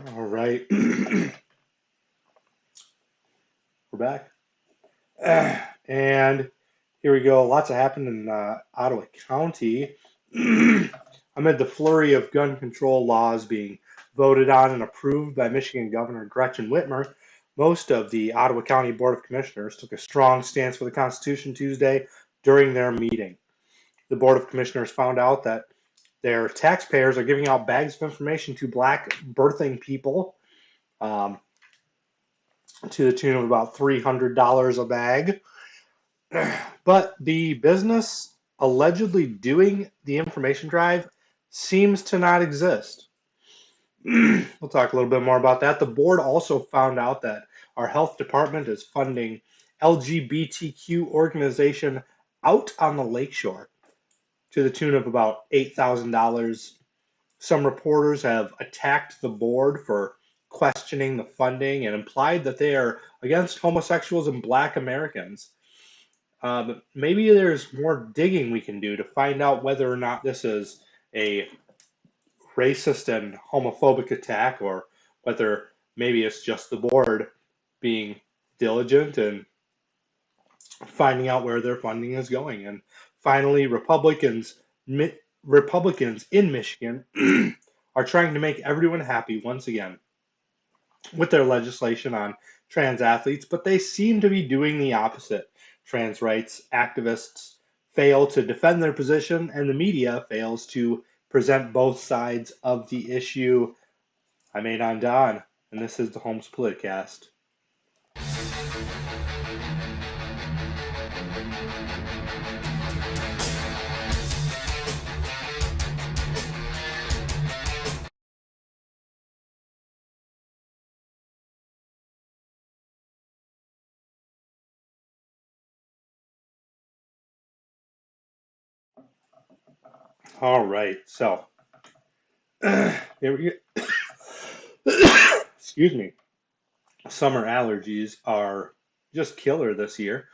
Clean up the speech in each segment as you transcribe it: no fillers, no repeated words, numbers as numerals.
All right. We're back. And here we go. Lots happened in Ottawa County amid the flurry of gun control laws being voted on and approved by Michigan Governor Gretchin Whitmer. Most of the Ottawa County Board of Commissioners took a strong stance for the Constitution Tuesday during their meeting. The Board of Commissioners found out that their taxpayers are giving out bags of information to black birthing people, um, to the tune of about $300 a bag. But the business allegedly doing the information drive seems to not exist. We'll talk a little bit more about that. The board also found out that our health department is funding LGBTQ organization Out on the Lakeshore to the tune of about $8,000. Some reporters have attacked the board for questioning the funding and implied that they are against homosexuals and black Americans. Maybe there's more digging we can do to find out whether or not this is a racist and homophobic attack, or whether maybe it's just the board being diligent and finding out where their funding is going. And finally, Republicans in Michigan are trying to make everyone happy once again with their legislation on trans athletes, but they seem to be doing the opposite. Trans rights activists fail to defend their position, and the media fails to present both sides of the issue. I'm Adon Don, and this is the Holmes Politicast. All right, so here we go. Excuse me. Summer allergies are just killer this year,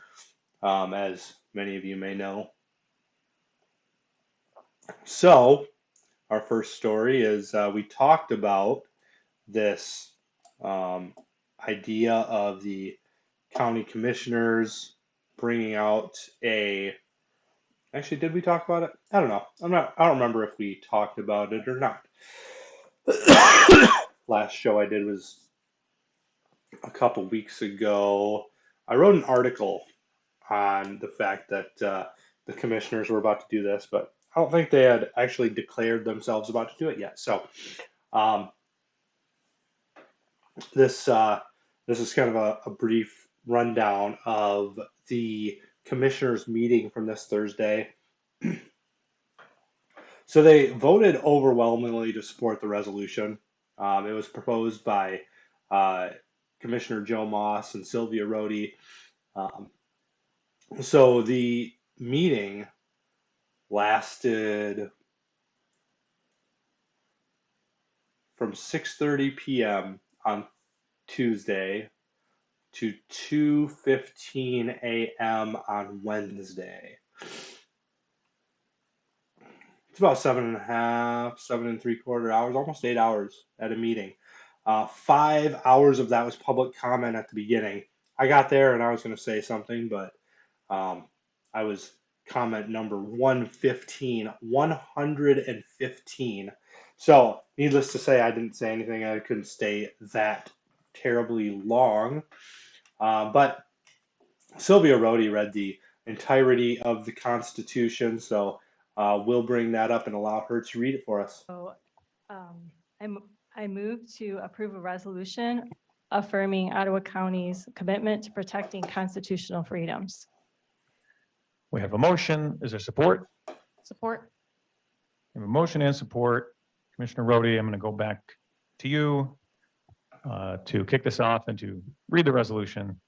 as many of you may know. So, our first story is we talked about this idea of the county commissioners bringing out a. Actually, did we talk about it? I don't know. I don't remember if we talked about it or not. Last show I did was a couple weeks ago. I wrote an article on the fact that the commissioners were about to do this, but I don't think they had actually declared themselves about to do it yet. So um, this is kind of a brief rundown of the commissioners' meeting from this Thursday. So they voted overwhelmingly to support the resolution. It was proposed by Commissioner Joe Moss and Sylvia Rohde. So the meeting lasted from 6:30 p.m. on Tuesday to 2:15 a.m. on Wednesday. It's about 7.5, 7.75 hours, almost 8 hours at a meeting. 5 hours of that was public comment at the beginning. I got there and I was going to say something, but I was comment number 115. So, needless to say, I didn't say anything. I couldn't stay that terribly long. But Sylvia Rohde read the entirety of the Constitution, so we'll bring that up and allow her to read it for us. So I move to approve a resolution affirming Ottawa County's commitment to protecting constitutional freedoms. We have a motion. Is there support? Support. We have a motion and support. Commissioner Rohde, I'm going to go back to you to kick this off and to read the resolution,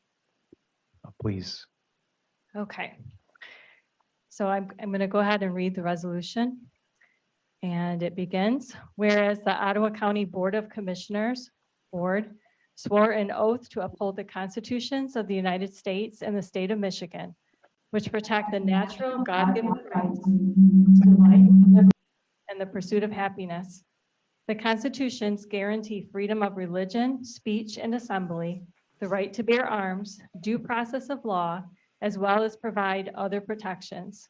please. Okay. So I'm going to go ahead and read the resolution. And it begins, whereas the Ottawa County Board of Commissioners Board swore an oath to uphold the constitutions of the United States and the state of Michigan, which protect the natural God-given rights to life, liberty, and the pursuit of happiness. The constitutions guarantee freedom of religion, speech, and assembly, the right to bear arms, due process of law, as well as provide other protections.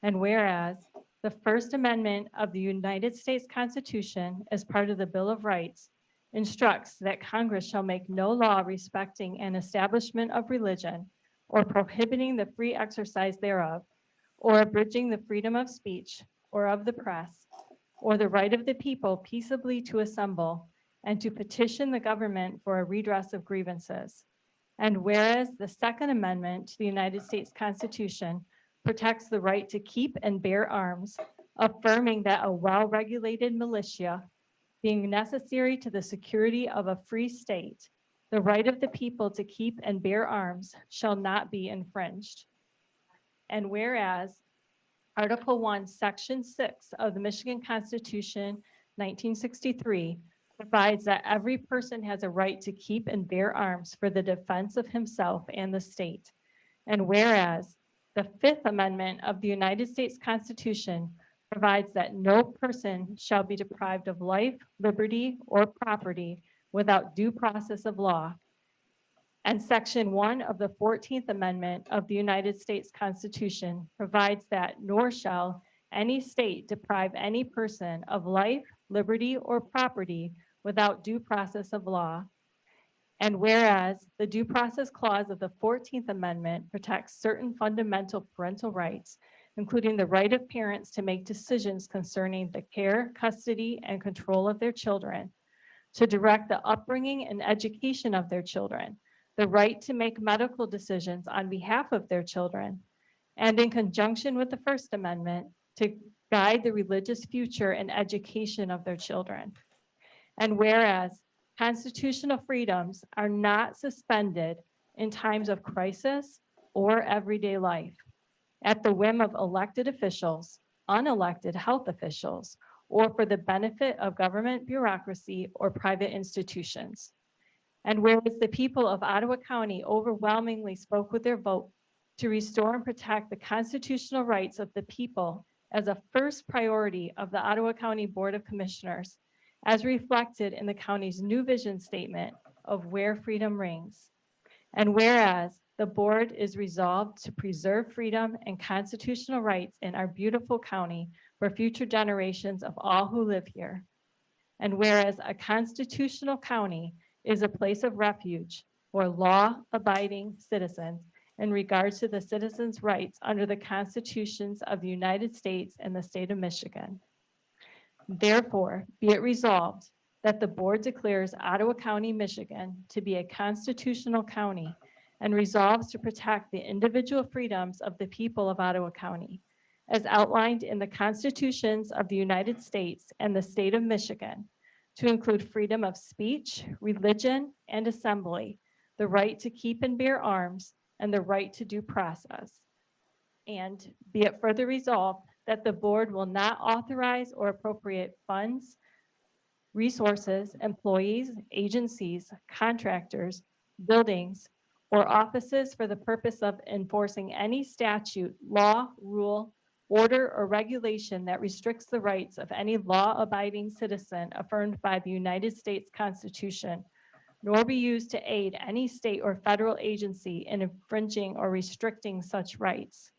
And whereas the First Amendment of the United States Constitution, as part of the Bill of Rights, instructs that Congress shall make no law respecting an establishment of religion or prohibiting the free exercise thereof, or abridging the freedom of speech or of the press, or the right of the people peaceably to assemble and to petition the government for a redress of grievances. And whereas the Second Amendment to the United States Constitution protects the right to keep and bear arms, affirming that a well-regulated militia, being necessary to the security of a free state, the right of the people to keep and bear arms shall not be infringed. And whereas Article 1, Section 6 of the Michigan Constitution, 1963, provides that every person has a right to keep and bear arms for the defense of himself and the state. And whereas the Fifth Amendment of the United States Constitution provides that no person shall be deprived of life, liberty, or property without due process of law. And Section 1 of the 14th Amendment of the United States Constitution provides that nor shall any state deprive any person of life, liberty, or property without due process of law. And whereas the Due Process Clause of the 14th Amendment protects certain fundamental parental rights, including the right of parents to make decisions concerning the care, custody, and control of their children, to direct the upbringing and education of their children, the right to make medical decisions on behalf of their children, and in conjunction with the First Amendment, to guide the religious future and education of their children. And whereas constitutional freedoms are not suspended in times of crisis or everyday life, at the whim of elected officials, unelected health officials, or for the benefit of government bureaucracy or private institutions. And whereas the people of Ottawa County overwhelmingly spoke with their vote to restore and protect the constitutional rights of the people as a first priority of the Ottawa County Board of Commissioners, as reflected in the county's new vision statement of Where Freedom Rings. And whereas the board is resolved to preserve freedom and constitutional rights in our beautiful county for future generations of all who live here. And whereas a constitutional county is a place of refuge for law-abiding citizens in regards to the citizens' rights under the constitutions of the United States and the state of Michigan. Therefore, be it resolved that the board declares Ottawa County, Michigan to be a constitutional county and resolves to protect the individual freedoms of the people of Ottawa County, as outlined in the constitutions of the United States and the state of Michigan, to include freedom of speech, religion, and assembly, the right to keep and bear arms, and the right to due process. And be it further resolved that the board will not authorize or appropriate funds, resources, employees, agencies, contractors, buildings, or offices for the purpose of enforcing any statute, law, rule, order, or regulation that restricts the rights of any law-abiding citizen affirmed by the United States Constitution, nor be used to aid any state or federal agency in infringing or restricting such rights.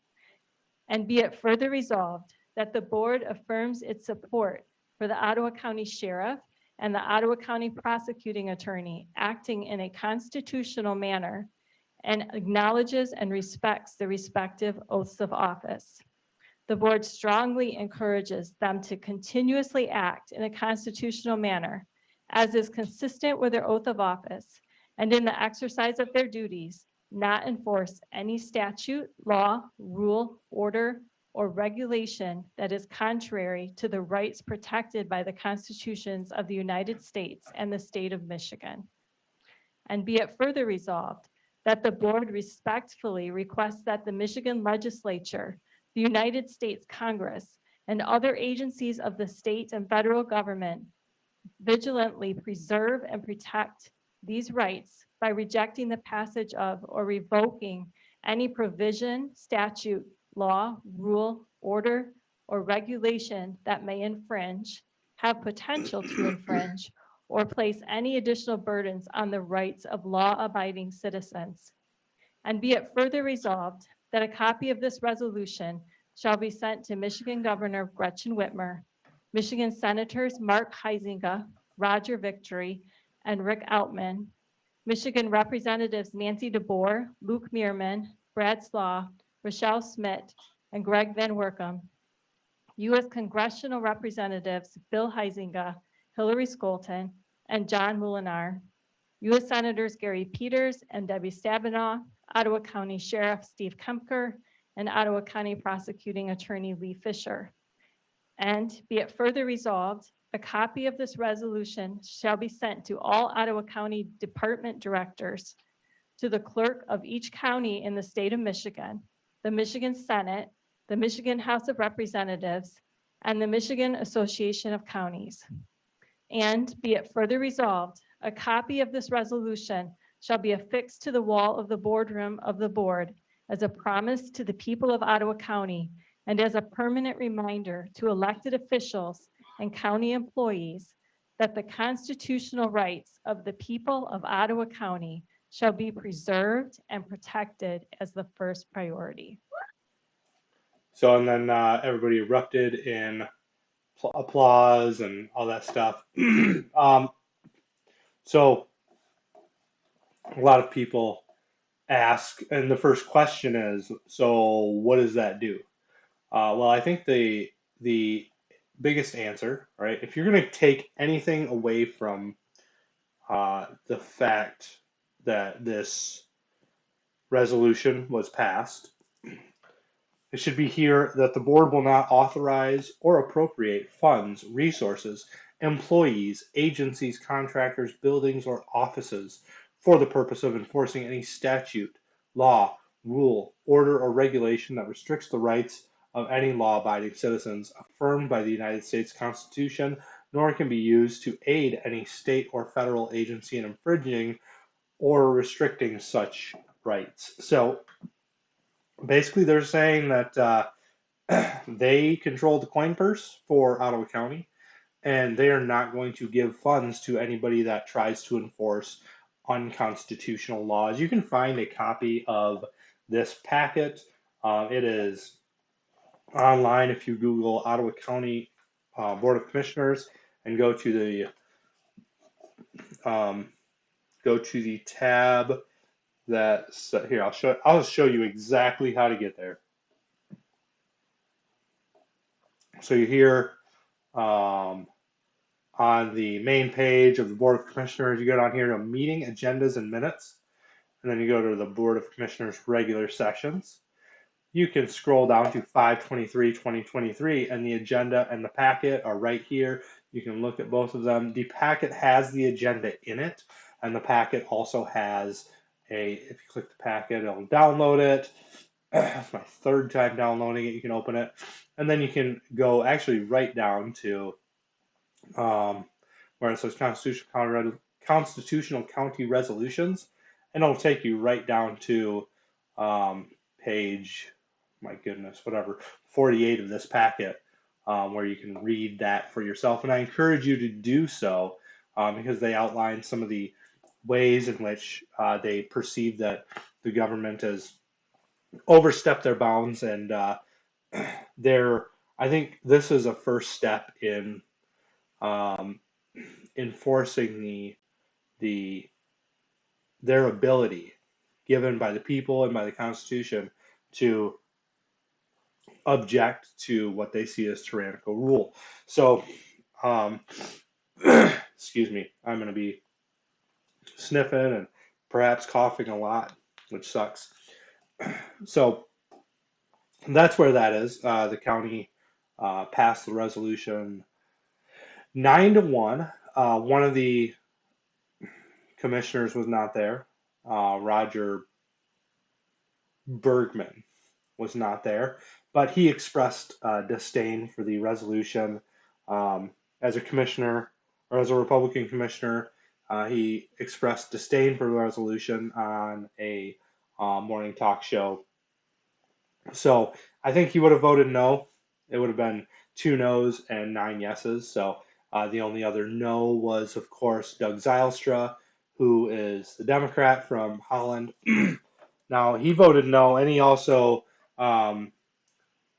And be it further resolved that the board affirms its support for the Ottawa County Sheriff and the Ottawa County Prosecuting Attorney acting in a constitutional manner and acknowledges and respects the respective oaths of office. The board strongly encourages them to continuously act in a constitutional manner, as is consistent with their oath of office, and in the exercise of their duties, not enforce any statute, law, rule, order, or regulation that is contrary to the rights protected by the constitutions of the United States and the state of Michigan. And be it further resolved that the board respectfully requests that the Michigan Legislature, the United States Congress, and other agencies of the state and federal government vigilantly preserve and protect these rights by rejecting the passage of or revoking any provision, statute, law, rule, order, or regulation that may infringe, have potential to infringe, or place any additional burdens on the rights of law-abiding citizens. And be it further resolved that a copy of this resolution shall be sent to Michigan Governor Gretchin Whitmer, Michigan Senators Mark Huizenga, Roger Victory, and Rick Outman, Michigan Representatives Nancy DeBoer, Luke Meerman, Brad Slaw, Rochelle Smith, and Greg Van Werkum, U.S. Congressional Representatives Bill Huizenga, Hillary Skolton, and John Molinar, U.S. Senators Gary Peters and Debbie Stabenow, Ottawa County Sheriff Steve Kempker, and Ottawa County Prosecuting Attorney Lee Fisher. And be it further resolved, a copy of this resolution shall be sent to all Ottawa County Department Directors, to the clerk of each county in the state of Michigan, the Michigan Senate, the Michigan House of Representatives, and the Michigan Association of Counties. And be it further resolved, a copy of this resolution shall be affixed to the wall of the boardroom of the board as a promise to the people of Ottawa County and as a permanent reminder to elected officials and county employees that the constitutional rights of the people of Ottawa County shall be preserved and protected as the first priority. So, and then everybody erupted in applause and all that stuff. So a lot of people ask, and the first question is, so what does that do? Well, I think the biggest answer, right? If you're going to take anything away from the fact that this resolution was passed, it should be here that the board will not authorize or appropriate funds, resources, employees, agencies, contractors, buildings, or offices for the purpose of enforcing any statute, law, rule, order, or regulation that restricts the rights of any law-abiding citizens affirmed by the United States Constitution, nor can be used to aid any state or federal agency in infringing or restricting such rights. So basically, they're saying that they control the coin purse for Ottawa County, and they are not going to give funds to anybody that tries to enforce unconstitutional laws. You can find a copy of this packet. It is online if you Google Ottawa County Board of Commissioners and go to the tab that's here. I'll show you exactly how to get there. So you're here on the main page of the Board of Commissioners. You go down here to meeting agendas and minutes, and then you go to the Board of Commissioners regular sessions. You can scroll down to 5/23/2023, and the agenda and the packet are right here. You can look at both of them. The packet has the agenda in it, and the packet also has if you click the packet, it'll download it. That's my third time downloading it. You can open it, and then you can go actually right down to where it says Constitutional County Resolutions, and it'll take you right down to page, my goodness, whatever, 48 of this packet, where you can read that for yourself. And I encourage you to do so because they outline some of the ways in which they perceive that the government has overstepped their bounds, and I think this is a first step in enforcing their ability given by the people and by the Constitution to object to what they see as tyrannical rule. So, excuse me, I'm going to be sniffing and perhaps coughing a lot, which sucks. So that's where that is. The county passed the resolution 9-1. One of the commissioners was not there. Roger Bergman was not there, but he expressed disdain for the resolution. As a commissioner, or as a Republican commissioner, he expressed disdain for the resolution on a morning talk show. So I think he would have voted no. It would have been 2 no's and 9 yeses. So The only other no was, of course, Doug Zylstra, who is the Democrat from Holland. Now, he voted no, and um,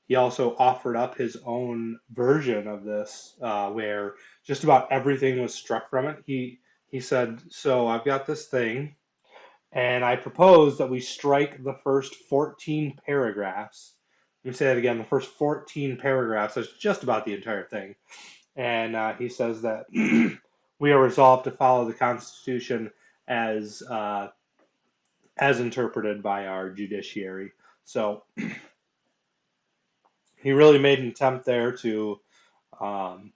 he also offered up his own version of this, where just about everything was struck from it. He said, "So I've got this thing, and I propose that we strike the first 14 paragraphs." Let me say that again: the first 14 paragraphs. That's just about the entire thing. And he says that we are resolved to follow the Constitution as uh, as interpreted by our judiciary. So he really made an attempt there um,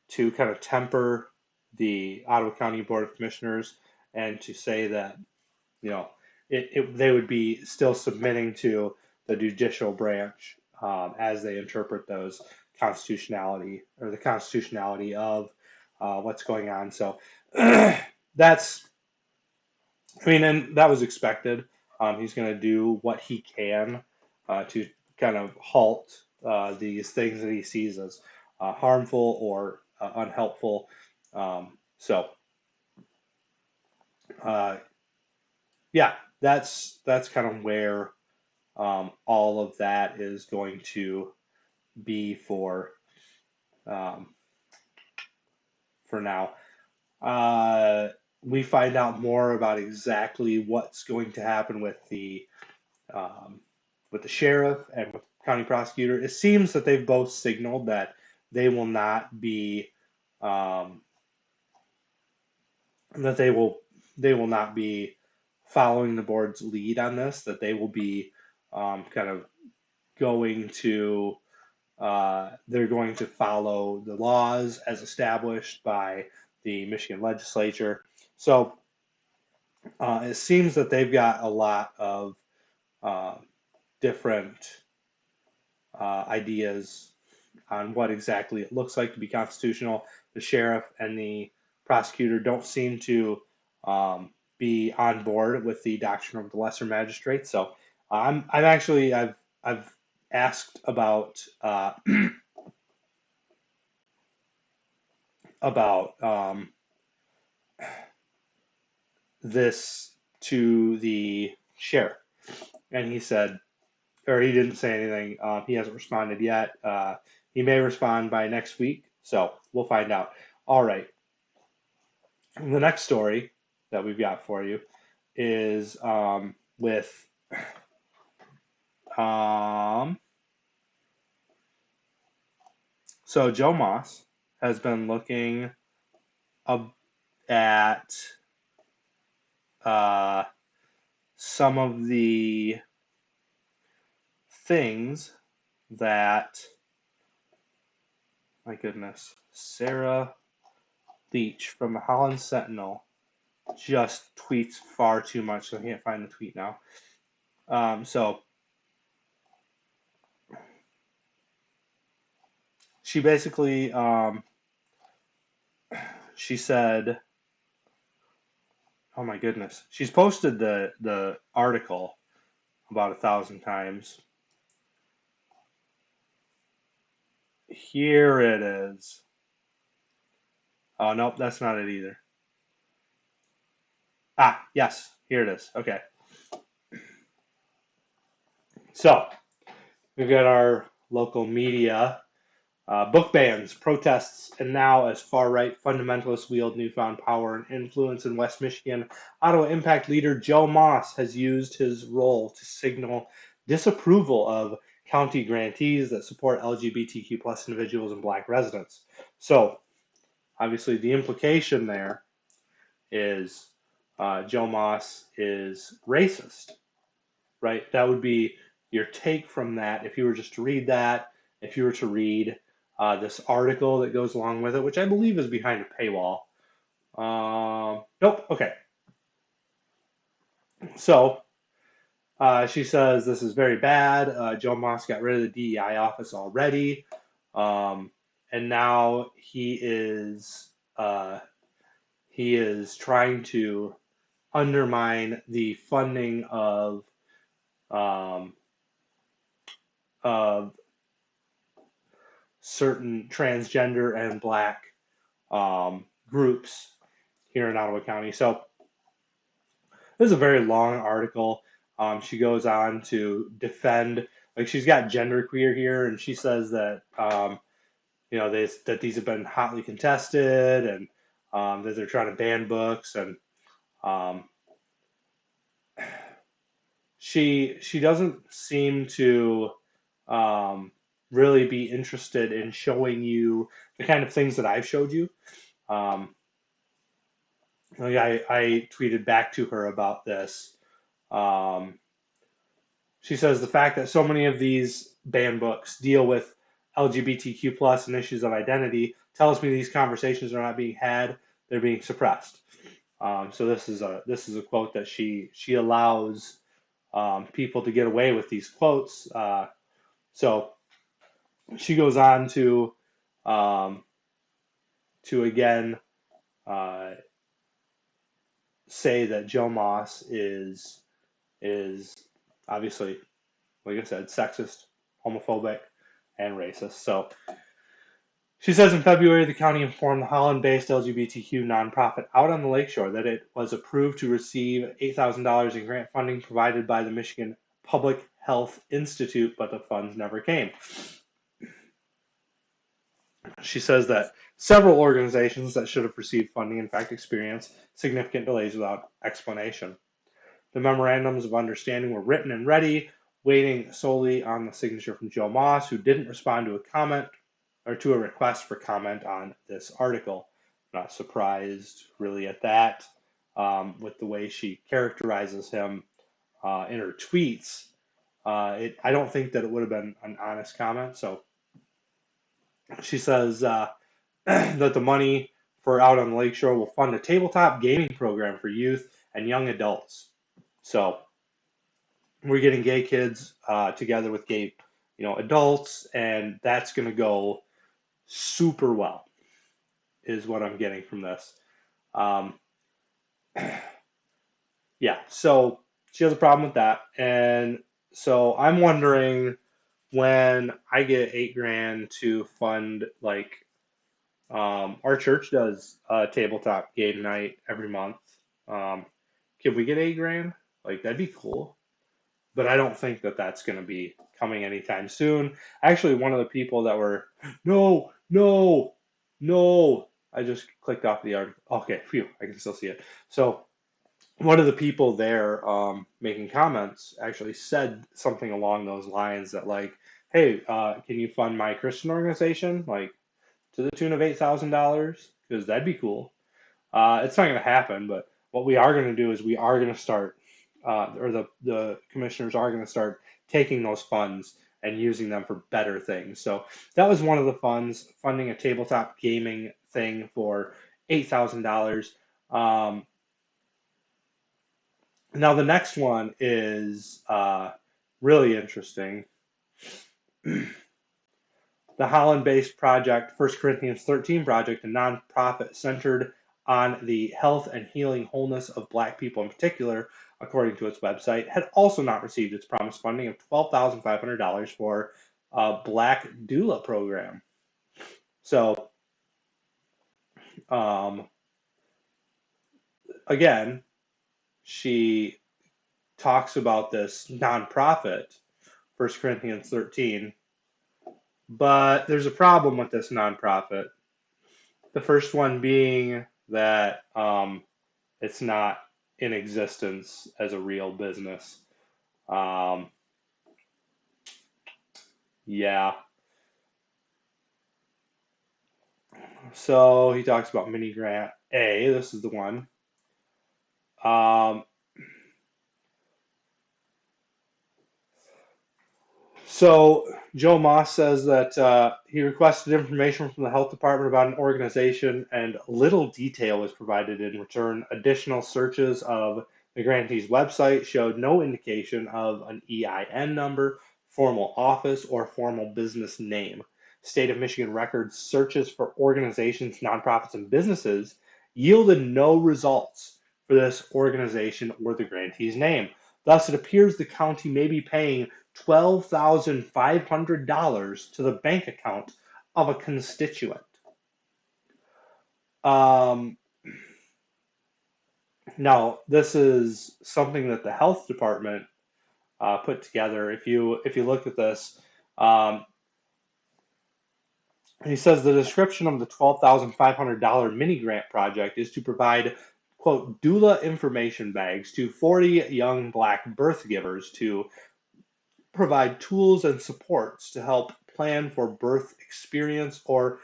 to kind of temper the Ottawa County Board of Commissioners and to say that, you know, they would be still submitting to the judicial branch as they interpret those the constitutionality of what's going on. So that's, I mean, and that was expected. He's going to do what he can to kind of halt these things that he sees as harmful or unhelpful. So, uh, yeah, that's kind of where all of that is going to be um, for now. We find out more about exactly what's going to happen um, with the sheriff and with the county prosecutor. It seems that they've both signaled that they will not be um, that they will not be following the board's lead on this. That they will be kind of going to they're going to follow the laws as established by the Michigan legislature. So it seems that they've got a lot of uh, different ideas on what exactly it looks like to be constitutional. The sheriff and the prosecutor don't seem to be on board with the doctrine of the lesser magistrate. So I'm actually I've asked about about this to the sheriff, and he said, or he didn't say anything. He hasn't responded yet. He may respond by next week, so we'll find out. All right. The next story that we've got for you is with so Joe Moss has been looking at some of the things that, my goodness, Sarah Leach from the Holland Sentinel just tweets far too much, so I can't find the tweet now. So she basically she said, oh my goodness, she's posted the article about 1,000 times. Here it is. Oh nope, that's not it either. Ah, yes, here it is. Okay. So we've got our local media. Book bans, protests, and now as far-right fundamentalists wield newfound power and influence in West Michigan, Ottawa Impact leader Joe Moss has used his role to signal disapproval of county grantees that support LGBTQ plus individuals and Black residents. So, obviously, the implication there is Joe Moss is racist, right? That would be your take from that if you were just to read that, if you were to read this article that goes along with it, which I believe is behind a paywall. Nope, okay. So she says this is very bad. Joe Moss got rid of the DEI office already, and now he is trying to undermine the funding um, of certain transgender and Black groups here in Ottawa County. So this is a very long article. She goes on to defend, like she's got genderqueer here, and she says that that these have been hotly contested, and that they're trying to ban books, and um, she doesn't seem to really be interested in showing you the kind of things that I've showed you. I tweeted back to her about this. She says the fact that so many of these banned books deal with LGBTQ plus and issues of identity tells me these conversations are not being had; they're being suppressed. So this is a quote that she allows people to get away with these quotes. So she goes on to again say that Joe Moss is obviously, like I said, sexist, homophobic, and racist. So she says in February, the county informed the Holland-based LGBTQ nonprofit Out on the Lakeshore that it was approved to receive $8,000 in grant funding provided by the Michigan Public Health Institute, but the funds never came. She says that several organizations that should have received funding, in fact, experienced significant delays without explanation. The memorandums of understanding were written and ready, waiting solely on the signature from Joe Moss, who didn't respond to a comment or to a request for comment on this article. I'm not surprised really at that, with the way she characterizes him in her tweets. I don't think that it would have been an honest comment. So she says that the money for Out on the Lakeshore will fund a tabletop gaming program for youth and young adults. So we're getting gay kids together with gay, adults, and that's going to go super well, is what I'm getting from this. Yeah, so she has a problem with that, and so I'm wondering when I get $8,000 to fund, like, our church does a tabletop game night every month. Can we get $8,000? Like, that'd be cool. But I don't think that that's going to be coming anytime soon. Actually, one of the people that were, no, I just clicked off the article. Okay, phew, I can still see it. So one of the people there making comments actually said something along those lines that, like, hey, can you fund my Christian organization, like, to the tune of $8,000? Because that'd be cool. It's not going to happen, but what we are going to do is we are going to start, or the commissioners are going to start taking those funds and using them for better things. So that was one of the funds, funding a tabletop gaming thing for $8,000. Now the next one is really interesting. The Holland-based project, 1 Corinthians 13 project, a nonprofit centered on the health and healing wholeness of Black people in particular, according to its website, had also not received its promised funding of $12,500 for a Black doula program. So, again, she talks about this nonprofit, 1 Corinthians 13, but there's a problem with this nonprofit. The first one being that it's not in existence as a real business. Yeah. So he talks about mini grant A. This is the one. So Joe Moss says that he requested information from the health department about an organization, and little detail was provided in return. Additional searches of the grantee's website showed no indication of an EIN number, formal office, or formal business name. State of Michigan records searches for organizations, nonprofits, and businesses yielded no results for this organization or the grantee's name. Thus, it appears the county may be paying $12,500 to the bank account of a constituent. Um, Now, this is something that the health department put together. If you look at this, um, he says the description of the $12,500 mini grant project is to provide, quote, doula information bags to 40 young Black birth givers to provide tools and supports to help plan for birth experience or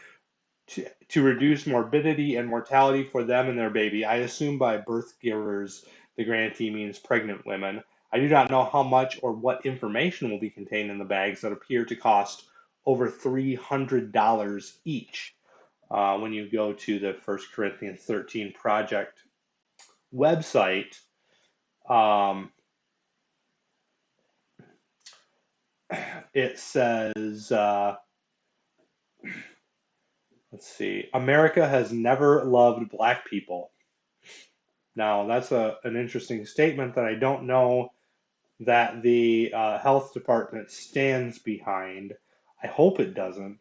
to reduce morbidity and mortality for them and their baby. I assume by birth givers, the grantee means pregnant women. I do not know how much or what information will be contained in the bags that appear to cost over $300 each. When you go to the 1 Corinthians 13 project website, um, it says, let's see, America has never loved Black people. Now, that's an interesting statement that I don't know that the health department stands behind. I hope it doesn't.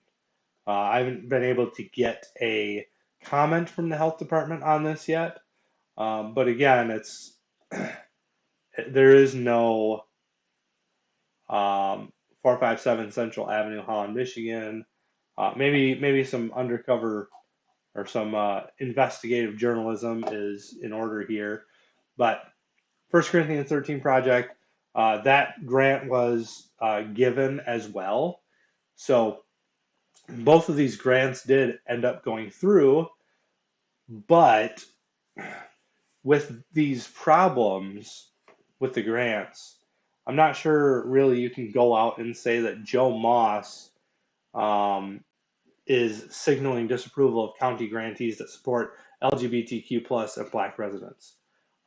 I haven't been able to get a comment from the health department on this yet. But again, there is no 457 Central Avenue, Holland, Michigan. Maybe some undercover or some investigative journalism is in order here. But 1 Corinthians 13 project, that grant was given as well. So both of these grants did end up going through, but with these problems with the grants, I'm not sure really you can go out and say that Joe Moss um, is signaling disapproval of county grantees that support LGBTQ plus and Black residents.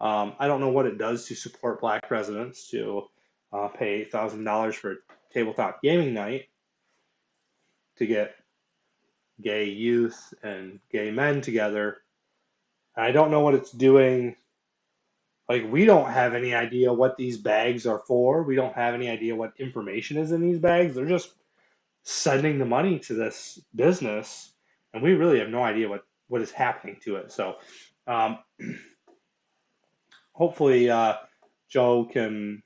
I don't know what it does to support Black residents to pay $8,000 for a tabletop gaming night to get gay youth and gay men together. I don't know what it's doing. Like, we don't have any idea what these bags are for. We don't have any idea what information is in these bags. They're just sending the money to this business, and we really have no idea what is happening to it. So um, hopefully Joe can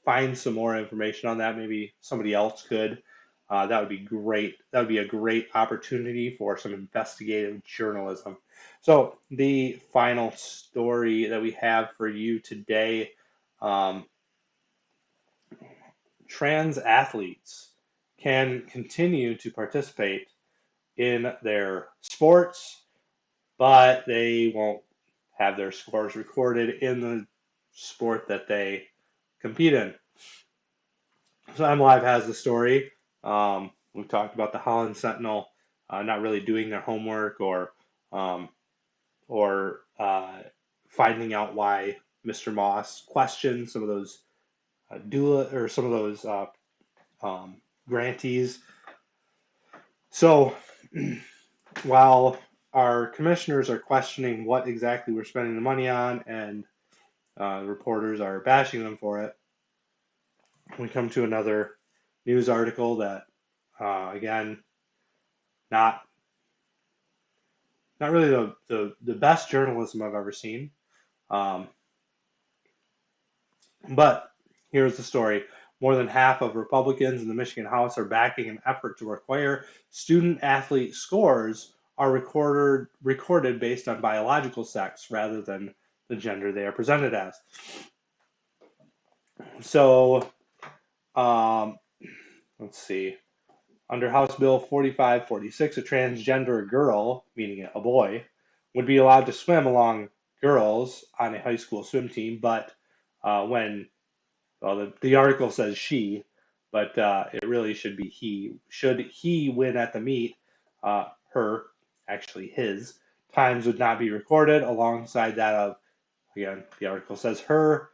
find some more information on that. Maybe somebody else could. That would be great. That would be a great opportunity for some investigative journalism. So the final story that we have for you today, um, trans athletes can continue to participate in their sports, but they won't have their scores recorded in the sport that they compete in. So M Live has the story. We've talked about the Holland Sentinel not really doing their homework um, or finding out why Mr. Moss questioned some of those doula or some of those grantees. So while our commissioners are questioning what exactly we're spending the money on, and reporters are bashing them for it, we come to another news article that, again, not really the best journalism I've ever seen. Um, but here's the story. More than half of Republicans in the Michigan House are backing an effort to require student athlete scores are recorded based on biological sex rather than the gender they are presented as. So, let's see. Under House Bill 4546, a transgender girl, meaning a boy, would be allowed to swim along girls on a high school swim team, but the article says she, but it really should be he. Should he win at the meet, his times would not be recorded alongside that of, again, the article says her,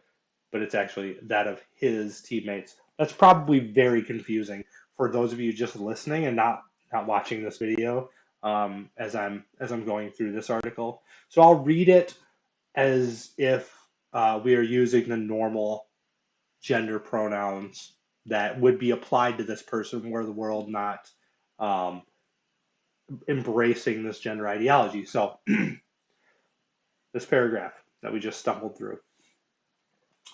but it's actually that of his teammates. That's probably very confusing for those of you just listening and not watching this video as I'm going through this article. So I'll read it as if we are using the normal gender pronouns that would be applied to this person, were the world not embracing this gender ideology. So this paragraph that we just stumbled through.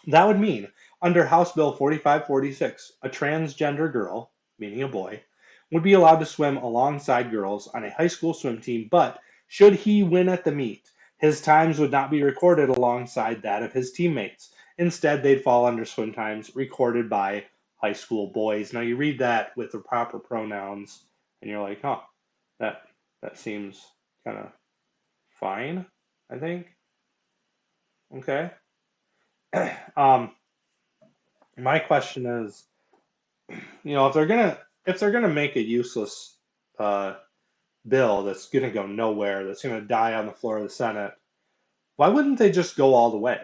That would mean under House Bill 4546, a transgender girl, meaning a boy, would be allowed to swim alongside girls on a high school swim team, but should he win at the meet, his times would not be recorded alongside that of his teammates. Instead, they'd fall under swim times recorded by high school boys. Now you read that with the proper pronouns and you're like, huh, that seems kind of fine, I think. Okay. My question is, if they're gonna make a useless bill that's gonna go nowhere, that's gonna die on the floor of the Senate, why wouldn't they just go all the way?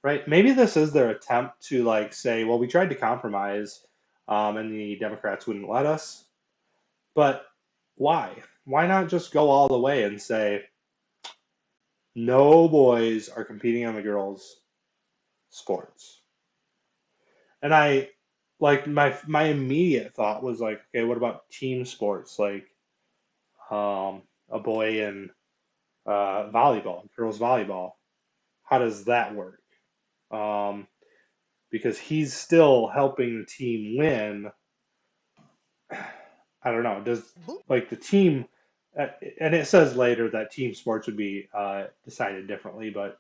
Right? Maybe this is their attempt to like say, well, we tried to compromise, and the Democrats wouldn't let us. But why? Why not just go all the way and say, no boys are competing on the girls' sports? And I like my immediate thought was like, okay, what about team sports like a boy in volleyball, girls volleyball? How does that work? Because he's still helping the team win. I don't know. Does like the team, and it says later that team sports would be decided differently, but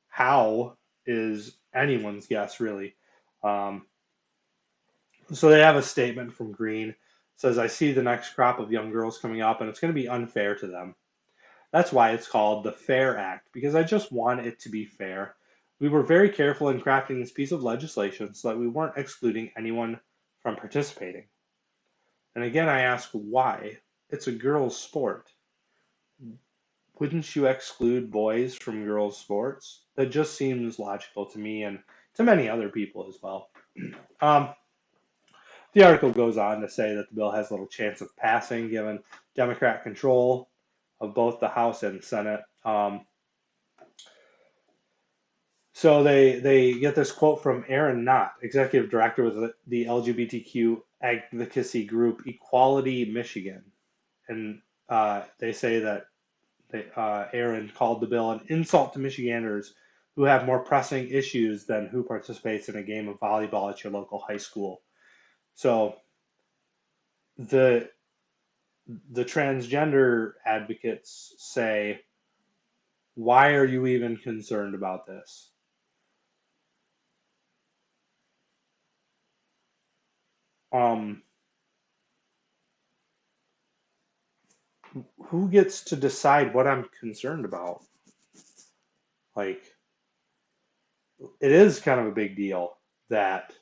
how is anyone's guess really? So they have a statement from Green. It says, I see the next crop of young girls coming up, and it's going to be unfair to them. That's why it's called the FAIR Act, because I just want it to be fair. We were very careful in crafting this piece of legislation so that we weren't excluding anyone from participating. And again, I ask why? It's a girls' sport. Wouldn't you exclude boys from girls' sports? That just seems logical to me and to many other people as well. The article goes on to say that the bill has little chance of passing given Democrat control of both the House and Senate. So they get this quote from Aaron Knott, executive director with the LGBTQ advocacy group Equality Michigan. And they say that Aaron called the bill an insult to Michiganders who have more pressing issues than who participates in a game of volleyball at your local high school. So the transgender advocates say, why are you even concerned about this? Who gets to decide what I'm concerned about? Like, it is kind of a big deal that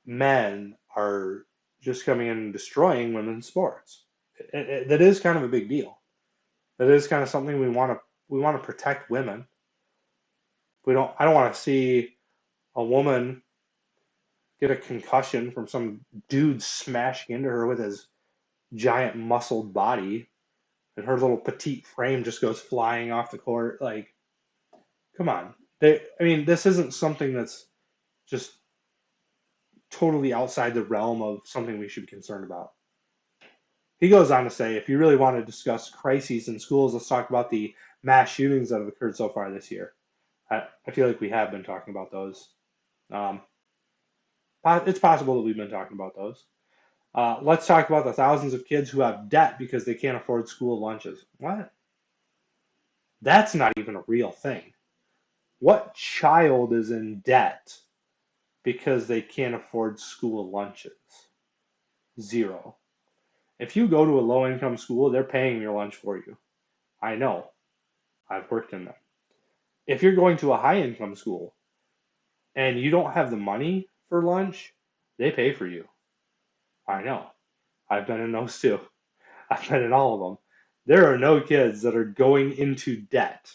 men are just coming in and destroying women's sports. That is kind of a big deal. That is kind of something we want to protect women. I don't want to see a woman get a concussion from some dude smashing into her with his giant muscled body and her little petite frame just goes flying off the court. Like, come on. This isn't something that's just totally outside the realm of something we should be concerned about. He goes on to say, if you really want to discuss crises in schools, let's talk about the mass shootings that have occurred so far this year. I feel like we have been talking about those. It's possible that we've been talking about those. Let's talk about the thousands of kids who have debt because they can't afford school lunches. What? That's not even a real thing. What child is in debt because they can't afford school lunches? Zero. If you go to a low-income school, they're paying your lunch for you. I know. I've worked in them. If you're going to a high-income school and you don't have the money for lunch, they pay for you. I know. I've been in those too. I've been in all of them. There are no kids that are going into debt.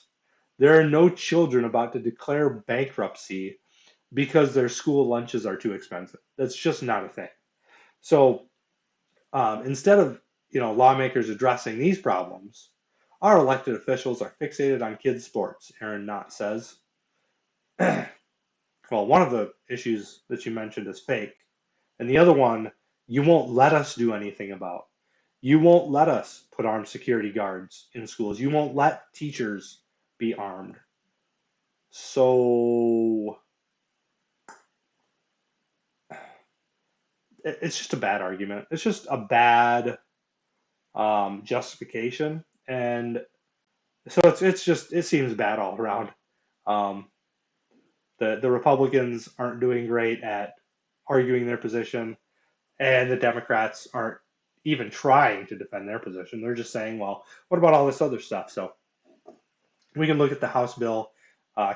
There are no children about to declare bankruptcy because their school lunches are too expensive. That's just not a thing. So instead of lawmakers addressing these problems, our elected officials are fixated on kids' sports, Aaron Knott says. Well, one of the issues that you mentioned is fake. And the other one, you won't let us do anything about. You won't let us put armed security guards in schools. You won't let teachers be armed. So it's just a bad argument. It's just a bad justification, and so it seems bad all around. Um, the Republicans aren't doing great at arguing their position, and the Democrats aren't even trying to defend their position. They're just saying, well, what about all this other stuff? So we can look at the House bill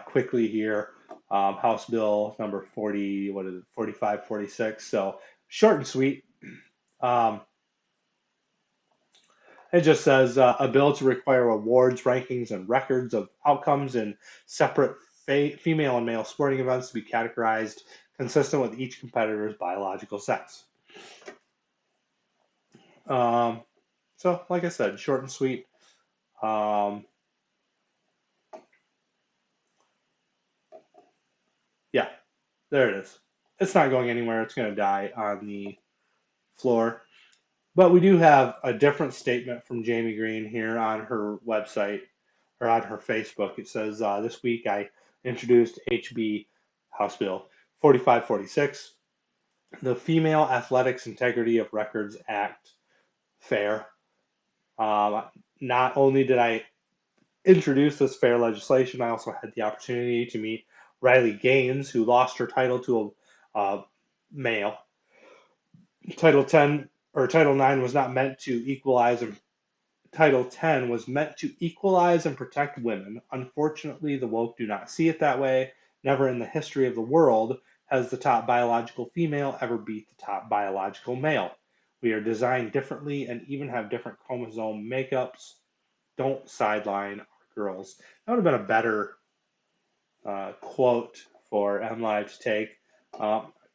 quickly here. House bill number 40, what is it, 4546. So short and sweet. Um, it just says a bill to require awards, rankings, and records of outcomes in separate female and male sporting events to be categorized consistent with each competitor's biological sex. So, like I said, short and sweet. Yeah, there it is. It's not going anywhere. It's going to die on the floor. But we do have a different statement from Jamie Green here on her website or on her Facebook. It says, this week I introduced HB House Bill 4546, the Female Athletics Integrity of Records Act, FAIR. Not only did I introduce this FAIR legislation, I also had the opportunity to meet Riley Gaines, who lost her title to a male. Title 10 or Title 9 was not meant to equalize, and Title 10 was meant to equalize and protect women. Unfortunately, the woke do not see it that way. Never in the history of the world has the top biological female ever beat the top biological male. We are designed differently and even have different chromosome makeups. Don't sideline our girls. That would have been a better quote for MLive to take.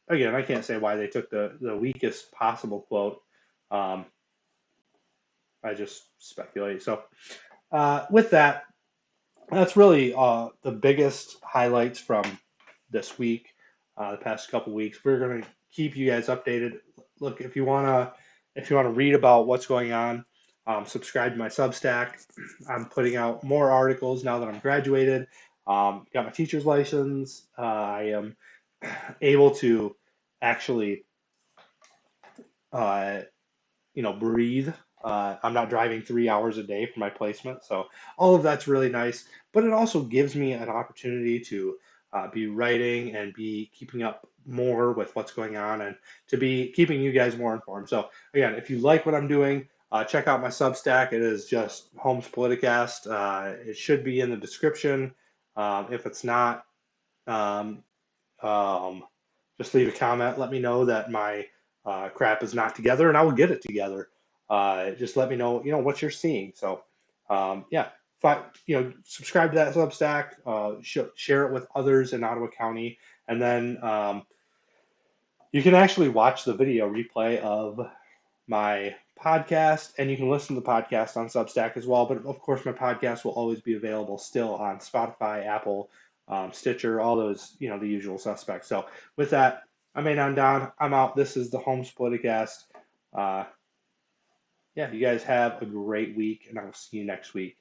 Again, I can't say why they took the weakest possible quote. I just speculate. So with that, that's really the biggest highlights from this week, the past couple weeks. We're going to keep you guys updated. Look, if you wanna read about what's going on, subscribe to my Substack. I'm putting out more articles now that I'm graduated. Got my teacher's license. I am able to actually, breathe. I'm not driving 3 hours a day for my placement, so all of that's really nice. But it also gives me an opportunity to be writing and be keeping up more with what's going on, and to be keeping you guys more informed. So again, if you like what I'm doing, check out my Substack. It is just Holmes Politicast. It should be in the description. If it's not, um, just leave a comment. Let me know that my crap is not together, and I will get it together. Just let me know, what you're seeing. So, yeah, subscribe to that Substack, share it with others in Ottawa County, and then you can actually watch the video replay of my podcast, and you can listen to the podcast on Substack as well. But of course, my podcast will always be available still on Spotify, Apple, Stitcher, all those, the usual suspects. So with that, I'm Don. I'm out. This is the Holmes Politicast. Yeah, you guys have a great week, and I'll see you next week.